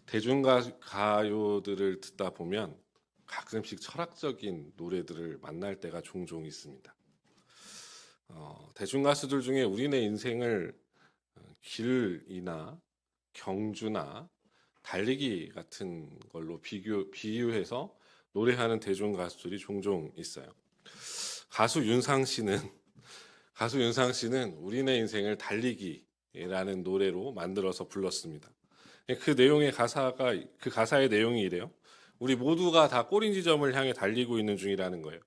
대중가요들을 듣다 보면 가끔씩 철학적인 노래들을 만날 때가 종종 있습니다. 대중가수들 중에 우리네 인생을 길이나 경주나 달리기 같은 걸로 비유해서 노래하는 대중가수들이 종종 있어요. 가수 윤상 씨는 우리네 인생을 달리기라는 노래로 만들어서 불렀습니다. 그 가사의 내용이 이래요. 우리 모두가 다 꼬린 지점을 향해 달리고 있는 중이라는 거예요.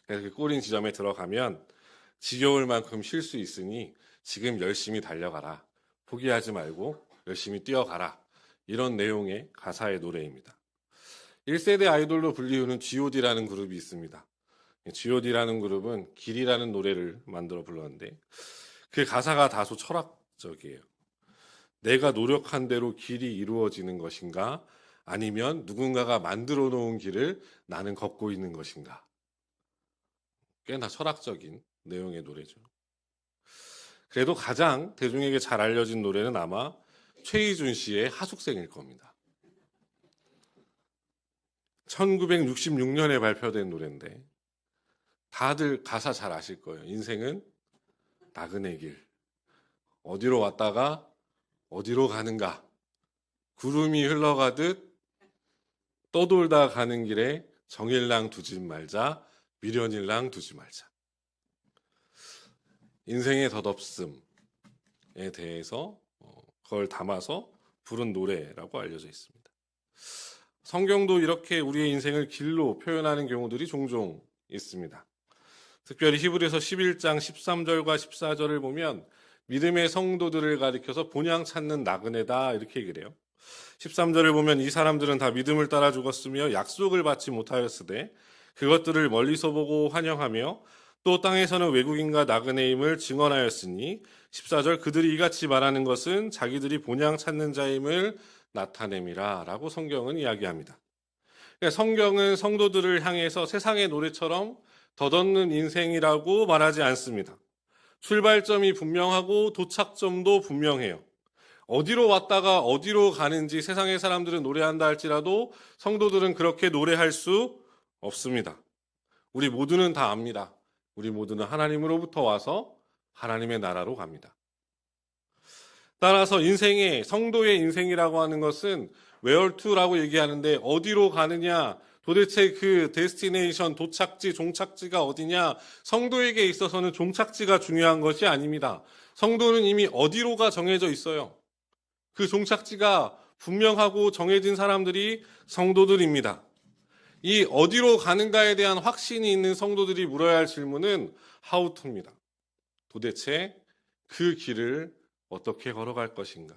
그래서 그 꼬린 지점에 들어가면 지겨울 만큼 쉴 수 있으니 지금 열심히 달려가라. 포기하지 말고 열심히 뛰어가라. 이런 내용의 가사의 노래입니다. 1세대 아이돌로 불리우는 G.O.D라는 그룹이 있습니다. G.O.D라는 그룹은 길이라는 노래를 만들어 불렀는데 그 가사가 다소 철학적이에요. 내가 노력한 대로 길이 이루어지는 것인가? 아니면 누군가가 만들어 놓은 길을 나는 걷고 있는 것인가? 꽤나 철학적인 내용의 노래죠. 그래도 가장 대중에게 잘 알려진 노래는 아마 최희준 씨의 하숙생일 겁니다. 1966년에 발표된 노래인데 다들 가사 잘 아실 거예요. 인생은 나그네 길. 어디로 왔다가 어디로 가는가. 구름이 흘러가듯 떠돌다 가는 길에 정일랑 두지 말자. 미련일랑 두지 말자. 인생의 덧없음에 대해서 그걸 담아서 부른 노래라고 알려져 있습니다. 성경도 이렇게 우리의 인생을 길로 표현하는 경우들이 종종 있습니다. 특별히 히브리서 11장 13절과 14절을 보면 믿음의 성도들을 가리켜서 본향 찾는 나그네다 이렇게 얘기를 해요. 13절을 보면 이 사람들은 다 믿음을 따라 죽었으며 약속을 받지 못하였으되 그것들을 멀리서 보고 환영하며 또 땅에서는 외국인과 나그네임을 증언하였으니 14절 그들이 이같이 말하는 것은 자기들이 본향 찾는 자임을 나타냄이라 라고 성경은 이야기합니다. 성경은 성도들을 향해서 세상의 노래처럼 덧없는 인생이라고 말하지 않습니다. 출발점이 분명하고 도착점도 분명해요. 어디로 왔다가 어디로 가는지 세상의 사람들은 노래한다 할지라도 성도들은 그렇게 노래할 수 없습니다. 우리 모두는 다 압니다. 우리 모두는 하나님으로부터 와서 하나님의 나라로 갑니다. 따라서 성도의 인생이라고 하는 것은 where to라고 얘기하는데 어디로 가느냐, 도대체 그 데스티네이션, 도착지, 종착지가 어디냐, 성도에게 있어서는 종착지가 중요한 것이 아닙니다. 성도는 이미 어디로가 정해져 있어요. 그 종착지가 분명하고 정해진 사람들이 성도들입니다. 이 어디로 가는가에 대한 확신이 있는 성도들이 물어야 할 질문은 how to입니다. 도대체 그 길을 어떻게 걸어갈 것인가?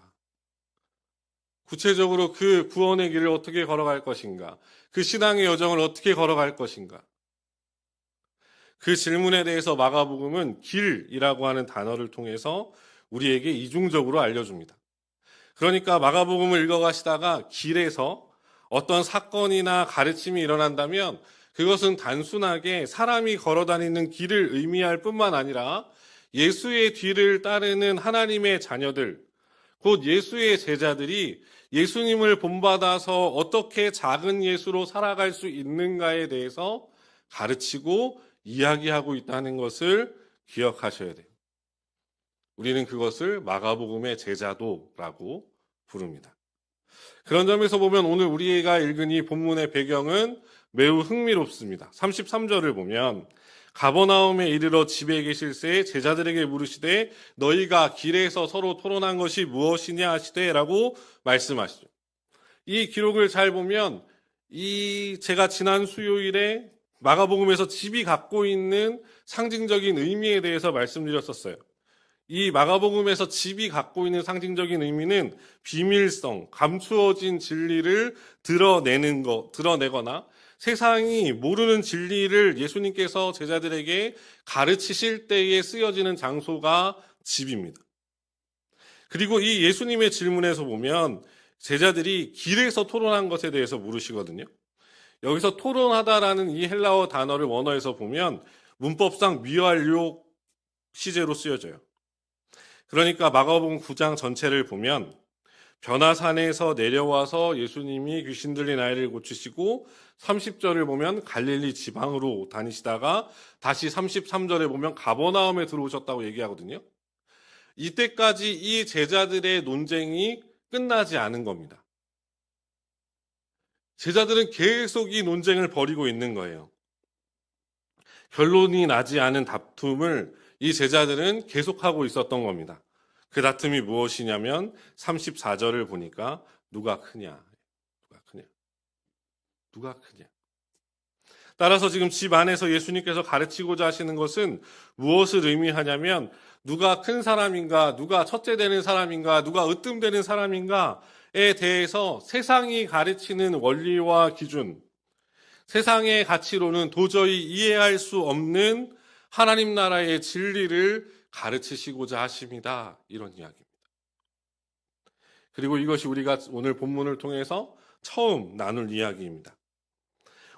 구체적으로 그 구원의 길을 어떻게 걸어갈 것인가? 그 신앙의 여정을 어떻게 걸어갈 것인가? 그 질문에 대해서 마가복음은 길이라고 하는 단어를 통해서 우리에게 이중적으로 알려줍니다. 그러니까 마가복음을 읽어가시다가 길에서 어떤 사건이나 가르침이 일어난다면 그것은 단순하게 사람이 걸어다니는 길을 의미할 뿐만 아니라 예수의 뒤를 따르는 하나님의 자녀들, 곧 예수의 제자들이 예수님을 본받아서 어떻게 작은 예수로 살아갈 수 있는가에 대해서 가르치고 이야기하고 있다는 것을 기억하셔야 돼요. 우리는 그것을 마가복음의 제자도라고 부릅니다. 그런 점에서 보면 오늘 우리가 읽은 이 본문의 배경은 매우 흥미롭습니다. 33절을 보면 가버나움에 이르러 집에 계실 새에 제자들에게 물으시되 너희가 길에서 서로 토론한 것이 무엇이냐 하시되 라고 말씀하시죠. 이 기록을 잘 보면 제가 지난 수요일에 마가복음에서 집이 갖고 있는 상징적인 의미에 대해서 말씀드렸었어요. 이 마가복음에서 집이 갖고 상징적인 의미는 비밀성, 감추어진 진리를 드러내거나 세상이 모르는 진리를 예수님께서 제자들에게 가르치실 때에 쓰여지는 장소가 집입니다. 그리고 이 예수님의 질문에서 보면 제자들이 길에서 토론한 것에 대해서 물으시거든요. 여기서 토론하다라는 이 헬라어 단어를 원어에서 보면 문법상 미완료 시제로 쓰여져요. 그러니까 마가복음 9장 전체를 보면 변화산에서 내려와서 예수님이 귀신 들린 아이를 고치시고 30절을 보면 갈릴리 지방으로 다니시다가 다시 33절에 보면 가버나움에 들어오셨다고 얘기하거든요. 이때까지 이 제자들의 논쟁이 끝나지 않은 겁니다. 제자들은 계속 이 논쟁을 벌이고 있는 거예요. 결론이 나지 않은 다툼을 이 제자들은 계속하고 있었던 겁니다. 그 다툼이 무엇이냐면 34절을 보니까 누가 크냐, 누가 크냐. 따라서 지금 집 안에서 예수님께서 가르치고자 하시는 것은 무엇을 의미하냐면 누가 큰 사람인가, 누가 첫째 되는 사람인가, 누가 으뜸되는 사람인가에 대해서 세상이 가르치는 원리와 기준, 세상의 가치로는 도저히 이해할 수 없는 하나님 나라의 진리를 가르치시고자 하십니다. 이런 이야기입니다. 그리고 이것이 우리가 오늘 본문을 통해서 처음 나눌 이야기입니다.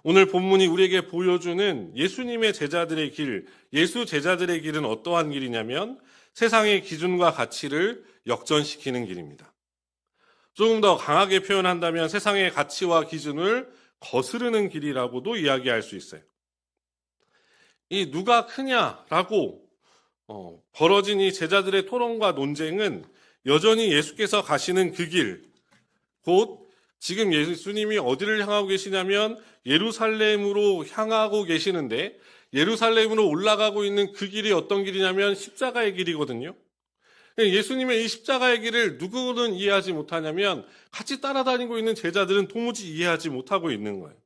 오늘 본문이 우리에게 보여주는 예수님의 제자들의 길, 예수 제자들의 길은 어떠한 길이냐면 세상의 기준과 가치를 역전시키는 길입니다. 조금 더 강하게 표현한다면 세상의 가치와 기준을 거스르는 길이라고도 이야기할 수 있어요. 이 누가 크냐라고 벌어진 이 제자들의 토론과 논쟁은 여전히 예수께서 가시는 그 길, 곧 지금 예수님이 어디를 향하고 계시냐면 예루살렘으로 향하고 계시는데 예루살렘으로 올라가고 있는 그 길이 어떤 길이냐면 십자가의 길이거든요. 예수님의 이 십자가의 길을 누구는 이해하지 못하냐면 같이 따라다니고 있는 제자들은 도무지 이해하지 못하고 있는 거예요.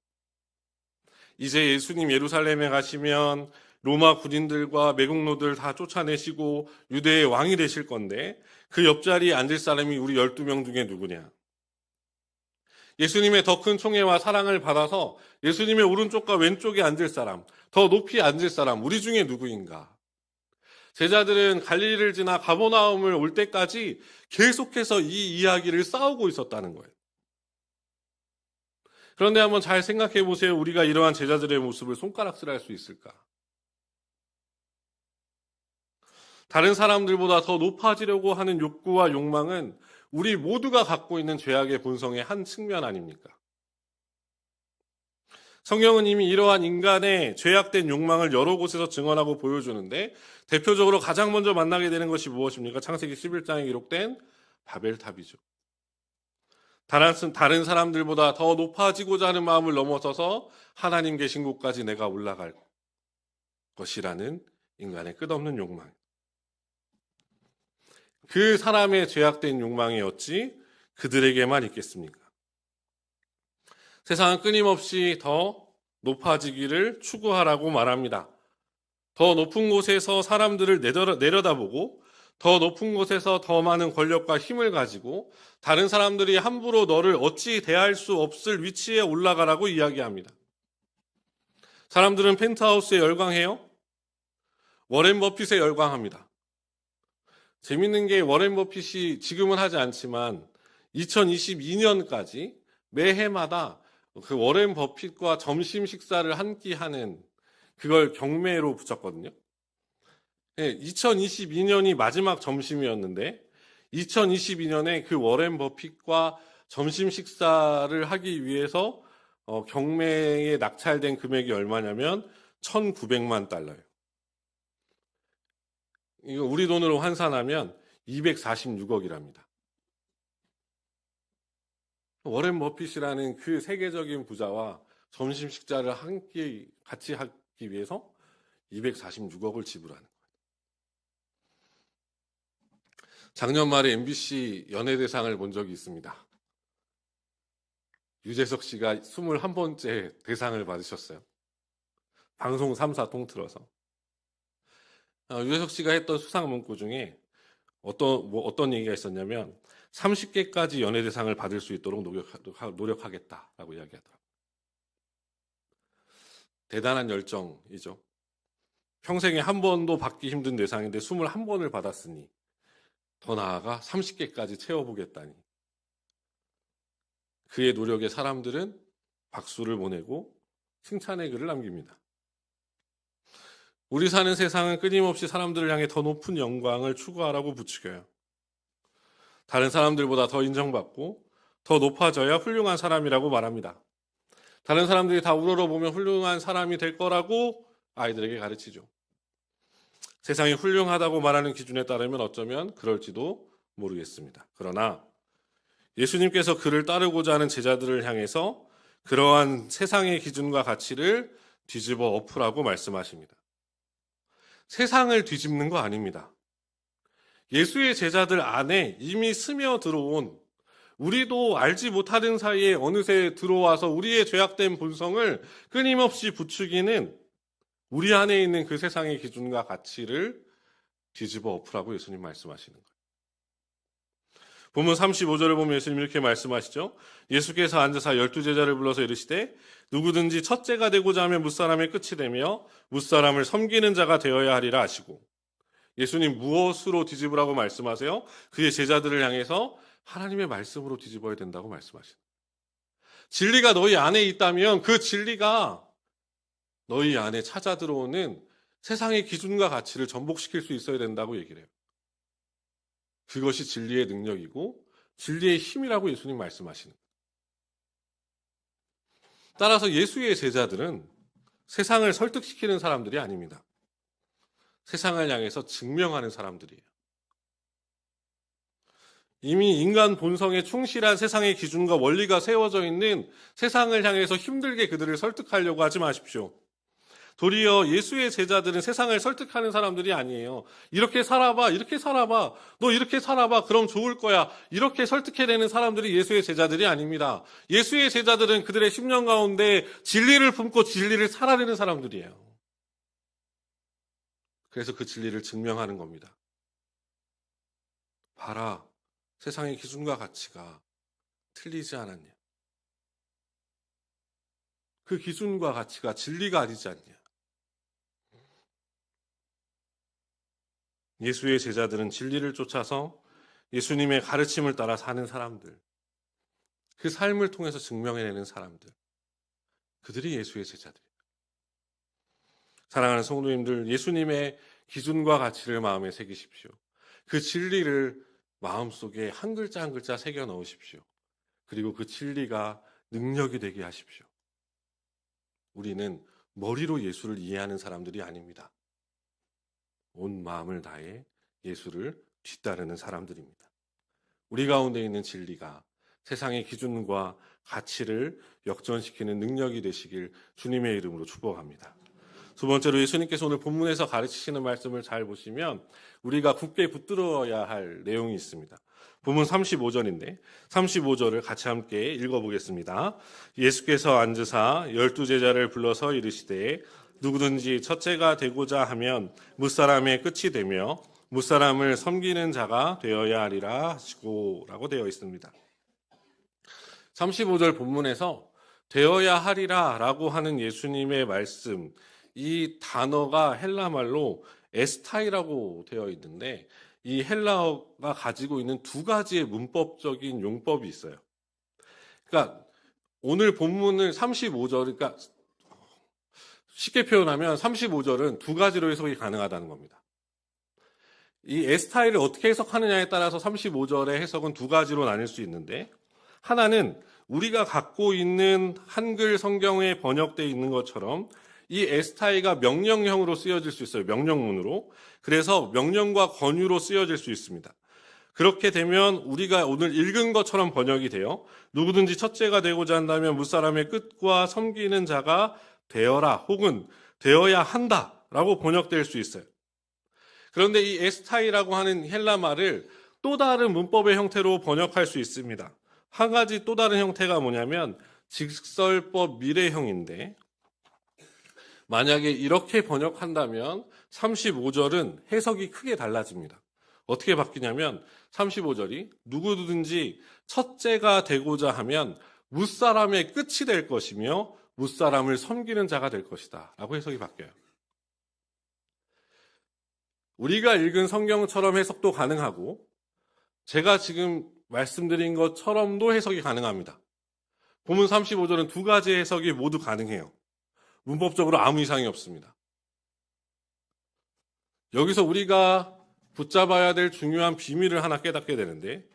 이제 예수님 예루살렘에 가시면 로마 군인들과 매국노들 다 쫓아내시고 유대의 왕이 되실 건데 그 옆자리에 앉을 사람이 우리 12명 중에 누구냐? 예수님의 더 큰 총애와 사랑을 받아서 예수님의 오른쪽과 왼쪽에 앉을 사람, 더 높이 앉을 사람, 우리 중에 누구인가? 제자들은 갈릴리를 지나 가버나움을 올 때까지 계속해서 이 이야기를 싸우고 있었다는 거예요. 그런데 한번 잘 생각해 보세요. 우리가 이러한 제자들의 모습을 손가락질할 수 있을까? 다른 사람들보다 더 높아지려고 하는 욕구와 욕망은 우리 모두가 갖고 있는 죄악의 본성의 한 측면 아닙니까? 성경은 이미 이러한 인간의 죄악된 욕망을 여러 곳에서 증언하고 보여주는데 대표적으로 가장 먼저 만나게 되는 것이 무엇입니까? 창세기 11장에 기록된 바벨탑이죠. 다른 사람들보다 더 높아지고자 하는 마음을 넘어서서 하나님 계신 곳까지 내가 올라갈 것이라는 인간의 끝없는 욕망. 그 사람의 죄악된 욕망이 어찌 그들에게만 있겠습니까? 세상은 끊임없이 더 높아지기를 추구하라고 말합니다. 더 높은 곳에서 사람들을 내려다보고 더 높은 곳에서 더 많은 권력과 힘을 가지고 다른 사람들이 함부로 너를 어찌 대할 수 없을 위치에 올라가라고 이야기합니다. 사람들은 펜트하우스에 열광해요. 워렌 버핏에 열광합니다. 재밌는 게 워렌 버핏이 지금은 하지 않지만 2022년까지 매해마다 그 워렌 버핏과 점심 식사를 한 끼 하는 그걸 경매로 붙였거든요. 2022년이 마지막 점심이었는데 2022년에 그 워렌 버핏과 점심 식사를 하기 위해서 경매에 낙찰된 금액이 얼마냐면 1,900만 달러예요. 이거 우리 돈으로 환산하면 246억이랍니다. 워렌 버핏이라는 그 세계적인 부자와 점심 식사를 한 끼 같이 하기 위해서 246억을 지불하는 거예요. 작년 말에 MBC 연예대상을 본 적이 있습니다. 유재석 씨가 21번째 대상을 받으셨어요. 방송 3사 통틀어서. 유재석 씨가 했던 수상 문구 중에 어떤 얘기가 있었냐면 30개까지 연예대상을 받을 수 있도록 노력하겠다라고 이야기하더라고요. 대단한 열정이죠. 평생에 한 번도 받기 힘든 대상인데 21번을 받았으니 더 나아가 30개까지 채워보겠다니. 그의 노력에 사람들은 박수를 보내고 칭찬의 글을 남깁니다. 우리 사는 세상은 끊임없이 사람들을 향해 더 높은 영광을 추구하라고 부추겨요. 다른 사람들보다 더 인정받고 더 높아져야 훌륭한 사람이라고 말합니다. 다른 사람들이 다 우러러보면 훌륭한 사람이 될 거라고 아이들에게 가르치죠. 세상이 훌륭하다고 말하는 기준에 따르면 어쩌면 그럴지도 모르겠습니다. 그러나 예수님께서 그를 따르고자 하는 제자들을 향해서 그러한 세상의 기준과 가치를 뒤집어 엎으라고 말씀하십니다. 세상을 뒤집는 거 아닙니다. 예수의 제자들 안에 이미 스며들어온, 우리도 알지 못하는 사이에 어느새 들어와서 우리의 죄악된 본성을 끊임없이 부추기는 우리 안에 있는 그 세상의 기준과 가치를 뒤집어 엎으라고 예수님 말씀하시는 거예요. 본문 35절을 보면 예수님 이렇게 말씀하시죠. 예수께서 앉으사 12제자를 불러서 이르시되 누구든지 첫째가 되고자 하면 무사람의 끝이 되며 무사람을 섬기는 자가 되어야 하리라 하시고, 예수님 무엇으로 뒤집으라고 말씀하세요? 그의 제자들을 향해서 하나님의 말씀으로 뒤집어야 된다고 말씀하시는 거예요. 진리가 너희 안에 있다면 그 진리가 너희 안에 찾아 들어오는 세상의 기준과 가치를 전복시킬 수 있어야 된다고 얘기를 해요. 그것이 진리의 능력이고 진리의 힘이라고 예수님 말씀하시는 거예요. 따라서 예수의 제자들은 세상을 설득시키는 사람들이 아닙니다. 세상을 향해서 증명하는 사람들이에요. 이미 인간 본성에 충실한 세상의 기준과 원리가 세워져 있는 세상을 향해서 힘들게 그들을 설득하려고 하지 마십시오. 도리어 예수의 제자들은 세상을 설득하는 사람들이 아니에요. 이렇게 살아봐, 이렇게 살아봐, 너 이렇게 살아봐, 그럼 좋을 거야, 이렇게 설득해내는 사람들이 예수의 제자들이 아닙니다. 예수의 제자들은 그들의 심령 가운데 진리를 품고 진리를 살아내는 사람들이에요. 그래서 그 진리를 증명하는 겁니다. 봐라, 세상의 기준과 가치가 틀리지 않았냐. 그 기준과 가치가 진리가 아니지 않냐. 예수의 제자들은 진리를 쫓아서 예수님의 가르침을 따라 사는 사람들, 그 삶을 통해서 증명해내는 사람들, 그들이 예수의 제자들이에요. 사랑하는 성도님들, 예수님의 기준과 가치를 마음에 새기십시오. 그 진리를 마음속에 한 글자 한 글자 새겨 넣으십시오. 그리고 그 진리가 능력이 되게 하십시오. 우리는 머리로 예수를 이해하는 사람들이 아닙니다. 온 마음을 다해 예수를 뒤따르는 사람들입니다. 우리 가운데 있는 진리가 세상의 기준과 가치를 역전시키는 능력이 되시길 주님의 이름으로 축복합니다. 두 번째로 예수님께서 오늘 본문에서 가르치시는 말씀을 잘 보시면 우리가 굳게 붙들어야 할 내용이 있습니다. 본문 35절인데 35절을 같이 함께 읽어보겠습니다. 예수께서 앉으사 12제자를 불러서 이르시되 누구든지 첫째가 되고자 하면 무사람의 끝이 되며 무사람을 섬기는 자가 되어야 하리라 하시고 라고 되어 있습니다. 35절 본문에서 되어야 하리라 라고 하는 예수님의 말씀, 이 단어가 헬라말로 에스타이라고 되어 있는데 이 헬라어가 가지고 있는 두 가지의 문법적인 용법이 있어요. 그러니까 오늘 본문을 35절, 그러니까 쉽게 표현하면 35절은 두 가지로 해석이 가능하다는 겁니다. 이 에스타이를 어떻게 해석하느냐에 따라서 35절의 해석은 두 가지로 나뉠 수 있는데, 하나는 우리가 갖고 있는 한글 성경에 번역되어 있는 것처럼 이 에스타이가 명령형으로 쓰여질 수 있어요. 명령문으로. 그래서 명령과 권유로 쓰여질 수 있습니다. 그렇게 되면 우리가 오늘 읽은 것처럼 번역이 돼요. 누구든지 첫째가 되고자 한다면 무사람의 끝과 섬기는 자가 되어라 혹은 되어야 한다라고 번역될 수 있어요. 그런데 이 에스타이라고 하는 헬라 말을 또 다른 문법의 형태로 번역할 수 있습니다. 한 가지 또 다른 형태가 뭐냐면 직설법 미래형인데, 만약에 이렇게 번역한다면 35절은 해석이 크게 달라집니다. 어떻게 바뀌냐면 35절이 누구든지 첫째가 되고자 하면 무사람의 끝이 될 것이며 무사람을 섬기는 자가 될 것이다 라고 해석이 바뀌어요. 우리가 읽은 성경처럼 해석도 가능하고 제가 지금 말씀드린 것처럼도 해석이 가능합니다. 본문 35절은 두 가지 해석이 모두 가능해요. 문법적으로 아무 이상이 없습니다. 여기서 우리가 붙잡아야 될 중요한 비밀을 하나 깨닫게 되는데,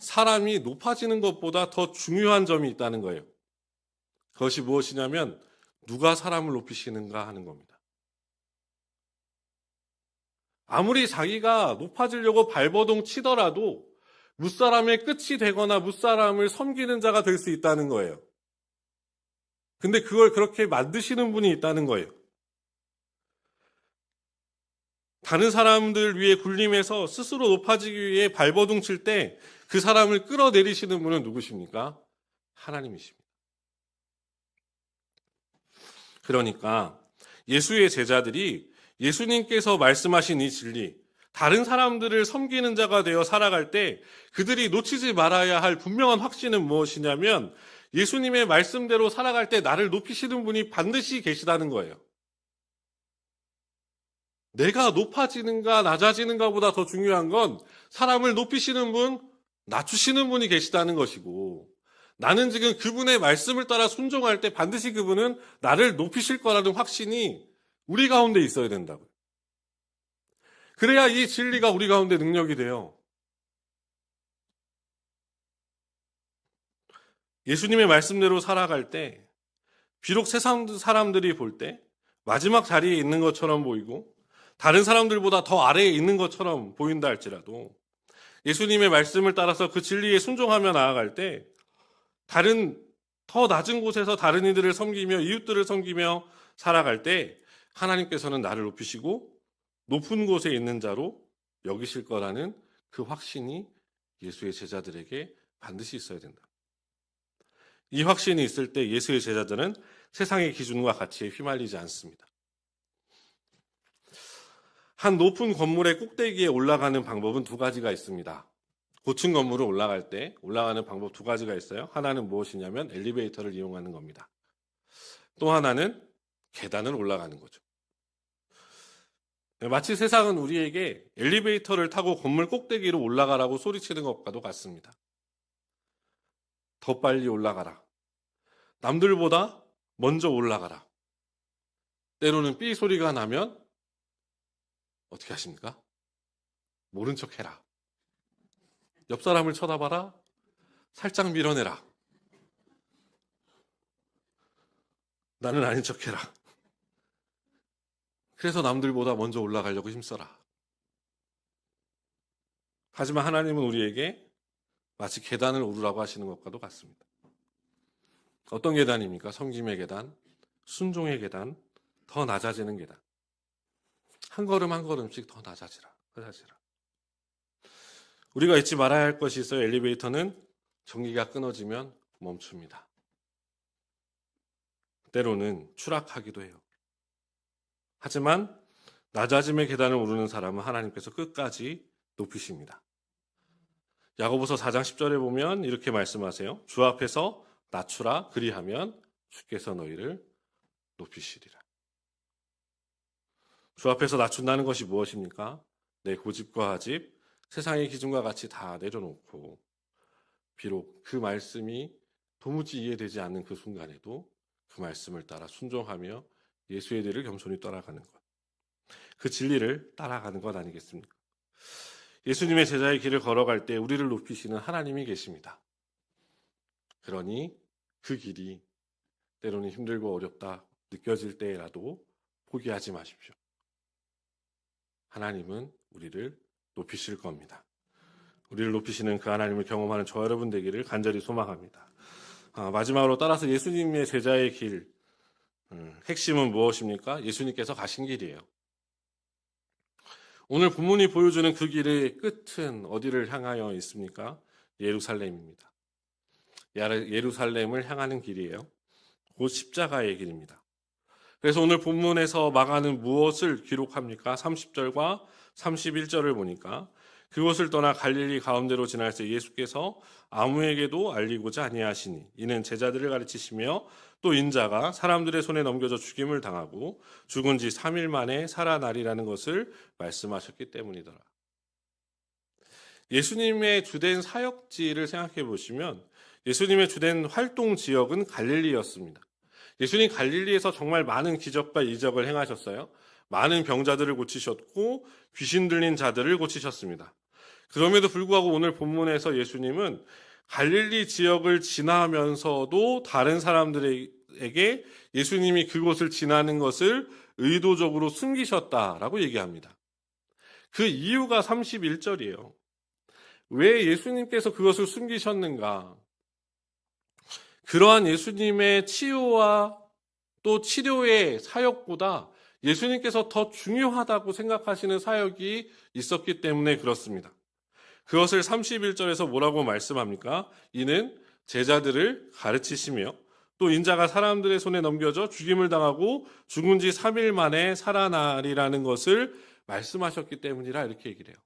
사람이 높아지는 것보다 더 중요한 점이 있다는 거예요. 그것이 무엇이냐면 누가 사람을 높이시는가 하는 겁니다. 아무리 자기가 높아지려고 발버둥 치더라도 무사람의 끝이 되거나 무사람을 섬기는 자가 될 수 있다는 거예요. 근데 그걸 그렇게 만드시는 분이 있다는 거예요. 다른 사람들 위에 군림해서 스스로 높아지기 위해 발버둥 칠 때 그 사람을 끌어내리시는 분은 누구십니까? 하나님이십니다. 그러니까 예수의 제자들이 예수님께서 말씀하신 이 진리, 다른 사람들을 섬기는 자가 되어 살아갈 때 그들이 놓치지 말아야 할 분명한 확신은 무엇이냐면 예수님의 말씀대로 살아갈 때 나를 높이시는 분이 반드시 계시다는 거예요. 내가 높아지는가 낮아지는가 보다 더 중요한 건 사람을 높이시는 분, 낮추시는 분이 계시다는 것이고, 나는 지금 그분의 말씀을 따라 순종할 때 반드시 그분은 나를 높이실 거라는 확신이 우리 가운데 있어야 된다고요. 그래야 이 진리가 우리 가운데 능력이 돼요. 예수님의 말씀대로 살아갈 때 비록 세상 사람들이 볼 때 마지막 자리에 있는 것처럼 보이고 다른 사람들보다 더 아래에 있는 것처럼 보인다 할지라도 예수님의 말씀을 따라서 그 진리에 순종하며 나아갈 때 다른 더 낮은 곳에서 다른 이들을 섬기며 이웃들을 섬기며 살아갈 때 하나님께서는 나를 높이시고 높은 곳에 있는 자로 여기실 거라는 그 확신이 예수의 제자들에게 반드시 있어야 된다. 이 확신이 있을 때 예수의 제자들은 세상의 기준과 가치에 휘말리지 않습니다. 한 높은 건물의 꼭대기에 올라가는 방법은 두 가지가 있습니다. 고층 건물을 올라갈 때 올라가는 방법 두 가지가 있어요. 하나는 무엇이냐면 엘리베이터를 이용하는 겁니다. 또 하나는 계단을 올라가는 거죠. 마치 세상은 우리에게 엘리베이터를 타고 건물 꼭대기로 올라가라고 소리치는 것과도 같습니다. 더 빨리 올라가라. 남들보다 먼저 올라가라. 때로는 삐 소리가 나면 어떻게 하십니까? 모른 척 해라. 옆 사람을 쳐다봐라. 살짝 밀어내라. 나는 아닌 척 해라. 그래서 남들보다 먼저 올라가려고 힘써라. 하지만 하나님은 우리에게 마치 계단을 오르라고 하시는 것과도 같습니다. 어떤 계단입니까? 섬김의 계단, 순종의 계단, 더 낮아지는 계단. 한 걸음 한 걸음씩 더 낮아지라. 우리가 잊지 말아야 할 것이 있어요. 엘리베이터는 전기가 끊어지면 멈춥니다. 때로는 추락하기도 해요. 하지만 낮아짐의 계단을 오르는 사람은 하나님께서 끝까지 높이십니다. 야고보서 4장 10절에 보면 이렇게 말씀하세요. 주 앞에서 낮추라. 그리하면 주께서 너희를 높이시리라. 주 앞에서 낮춘다는 것이 무엇입니까? 내 고집과 하집, 세상의 기준과 같이 다 내려놓고 비록 그 말씀이 도무지 이해되지 않는 그 순간에도 그 말씀을 따라 순종하며 예수의 뒤를 겸손히 따라가는 것. 그 진리를 따라가는 것 아니겠습니까? 예수님의 제자의 길을 걸어갈 때 우리를 높이시는 하나님이 계십니다. 그러니 그 길이 때로는 힘들고 어렵다 느껴질 때라도 포기하지 마십시오. 하나님은 우리를 높이실 겁니다. 우리를 높이시는 그 하나님을 경험하는 저 여러분 되기를 간절히 소망합니다. 마지막으로 따라서 예수님의 제자의 길, 핵심은 무엇입니까? 예수님께서 가신 길이에요. 오늘 본문이 보여주는 그 길의 끝은 어디를 향하여 있습니까? 예루살렘입니다. 예루살렘을 향하는 길이에요. 곧 십자가의 길입니다. 그래서 오늘 본문에서 마가는 무엇을 기록합니까? 30절과 31절을 보니까 그곳을 떠나 갈릴리 가운데로 지날 때 예수께서 아무에게도 알리고자 아니하시니 이는 제자들을 가르치시며 또 인자가 사람들의 손에 넘겨져 죽임을 당하고 죽은 지 3일 만에 살아나리라는 것을 말씀하셨기 때문이더라. 예수님의 주된 사역지를 생각해 보시면 예수님의 주된 활동 지역은 갈릴리였습니다. 예수님 갈릴리에서 정말 많은 기적과 이적을 행하셨어요. 많은 병자들을 고치셨고 귀신 들린 자들을 고치셨습니다. 그럼에도 불구하고 오늘 본문에서 예수님은 갈릴리 지역을 지나면서도 다른 사람들에게 예수님이 그곳을 지나는 것을 의도적으로 숨기셨다라고 얘기합니다. 그 이유가 31절이에요. 왜 예수님께서 그것을 숨기셨는가? 그러한 예수님의 치유와 또 치료의 사역보다 예수님께서 더 중요하다고 생각하시는 사역이 있었기 때문에 그렇습니다. 그것을 31절에서 뭐라고 말씀합니까? 이는 제자들을 가르치시며 또 인자가 사람들의 손에 넘겨져 죽임을 당하고 죽은 지 3일 만에 살아나리라는 것을 말씀하셨기 때문이라 이렇게 얘기를 해요.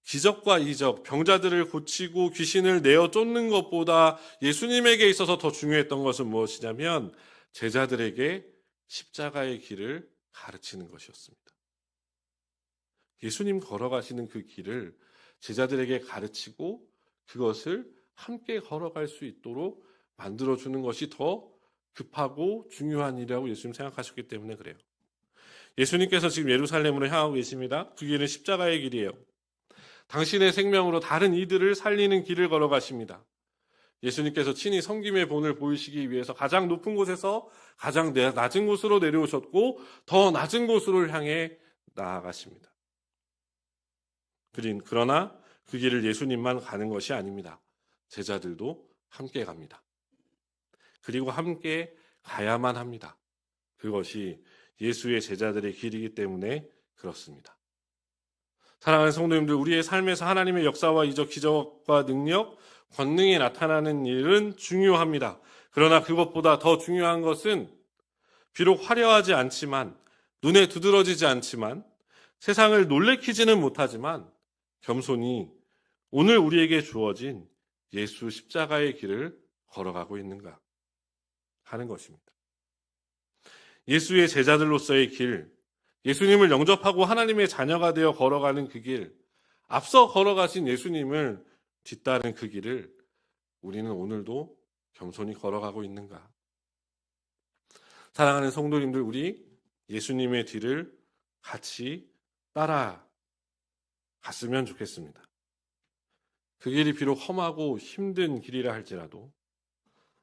기적과 이적, 병자들을 고치고 귀신을 내어 쫓는 것보다 예수님에게 있어서 더 중요했던 것은 무엇이냐면 제자들에게 십자가의 길을 가르치는 것이었습니다. 예수님 걸어가시는 그 길을 제자들에게 가르치고 그것을 함께 걸어갈 수 있도록 만들어주는 것이 더 급하고 중요한 일이라고 예수님 생각하셨기 때문에 그래요. 예수님께서 지금 예루살렘으로 향하고 계십니다. 그 길은 십자가의 길이에요. 당신의 생명으로 다른 이들을 살리는 길을 걸어가십니다. 예수님께서 친히 섬김의 본을 보이시기 위해서 가장 높은 곳에서 가장 낮은 곳으로 내려오셨고 더 낮은 곳으로 향해 나아가십니다. 그러나 그 길을 예수님만 가는 것이 아닙니다. 제자들도 함께 갑니다. 그리고 함께 가야만 합니다. 그것이 예수의 제자들의 길이기 때문에 그렇습니다. 사랑하는 성도님들, 우리의 삶에서 하나님의 역사와 이적, 기적과 능력, 권능이 나타나는 일은 중요합니다. 그러나 그것보다 더 중요한 것은 비록 화려하지 않지만, 눈에 두드러지지 않지만, 세상을 놀래키지는 못하지만 겸손히 오늘 우리에게 주어진 예수 십자가의 길을 걸어가고 있는가 하는 것입니다. 예수의 제자들로서의 길, 예수님을 영접하고 하나님의 자녀가 되어 걸어가는 그 길, 앞서 걸어가신 예수님을 뒤따른 그 길을 우리는 오늘도 겸손히 걸어가고 있는가? 사랑하는 성도님들, 우리 예수님의 뒤를 같이 따라갔으면 좋겠습니다. 그 길이 비록 험하고 힘든 길이라 할지라도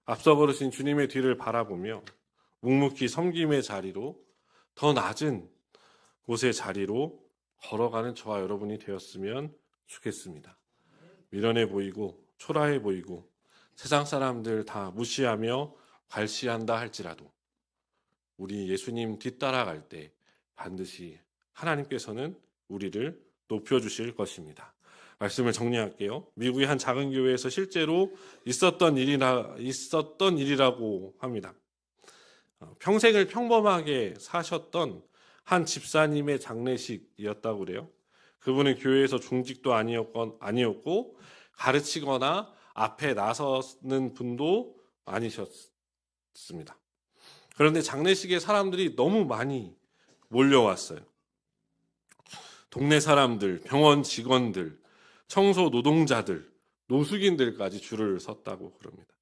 앞서 걸으신 주님의 뒤를 바라보며 묵묵히 섬김의 자리로 더 낮은 곳의 자리로 걸어가는 저와 여러분이 되었으면 좋겠습니다. 미련해 보이고 초라해 보이고 세상 사람들 다 무시하며 괄시한다 할지라도 우리 예수님 뒤따라갈 때 반드시 하나님께서는 우리를 높여주실 것입니다. 말씀을 정리할게요. 미국의 한 작은 교회에서 실제로 있었던 일이라고 합니다. 평생을 평범하게 사셨던 한 집사님의 장례식이었다고 그래요. 그분은 교회에서 중직도 아니었고 가르치거나 앞에 나서는 분도 아니셨습니다. 그런데 장례식에 사람들이 너무 많이 몰려왔어요. 동네 사람들, 병원 직원들, 청소 노동자들, 노숙인들까지 줄을 섰다고 그럽니다.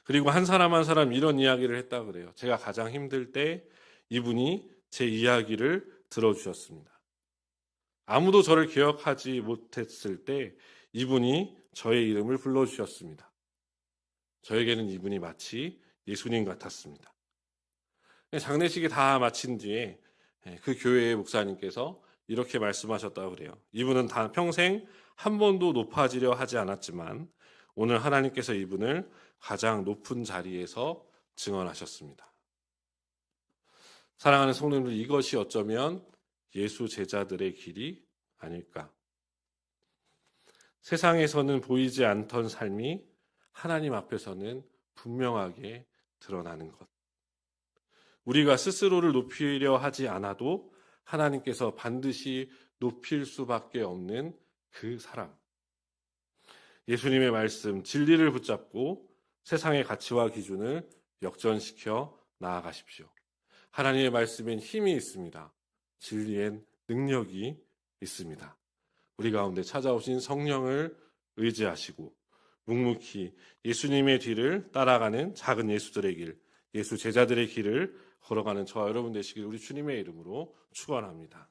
그리고 한 사람 한 사람 이런 이야기를 했다고 그래요. 제가 가장 힘들 때 이분이 제 이야기를 들어주셨습니다. 아무도 저를 기억하지 못했을 때 이분이 저의 이름을 불러주셨습니다. 저에게는 이분이 마치 예수님 같았습니다. 장례식이 다 마친 뒤에 그 교회의 목사님께서 이렇게 말씀하셨다고 그래요. 이분은 단 평생 한 번도 높아지려 하지 않았지만 오늘 하나님께서 이분을 가장 높은 자리에서 증언하셨습니다. 사랑하는 성도님들, 이것이 어쩌면 예수 제자들의 길이 아닐까. 세상에서는 보이지 않던 삶이 하나님 앞에서는 분명하게 드러나는 것. 우리가 스스로를 높이려 하지 않아도 하나님께서 반드시 높일 수밖에 없는 그 사람. 예수님의 말씀, 진리를 붙잡고 세상의 가치와 기준을 역전시켜 나아가십시오. 하나님의 말씀엔 힘이 있습니다. 진리엔 능력이 있습니다. 우리 가운데 찾아오신 성령을 의지하시고 묵묵히 예수님의 뒤를 따라가는 작은 예수들의 길, 예수 제자들의 길을 걸어가는 저와 여러분 되시길 우리 주님의 이름으로 축원합니다.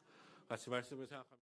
같이 말씀을 생각합니다.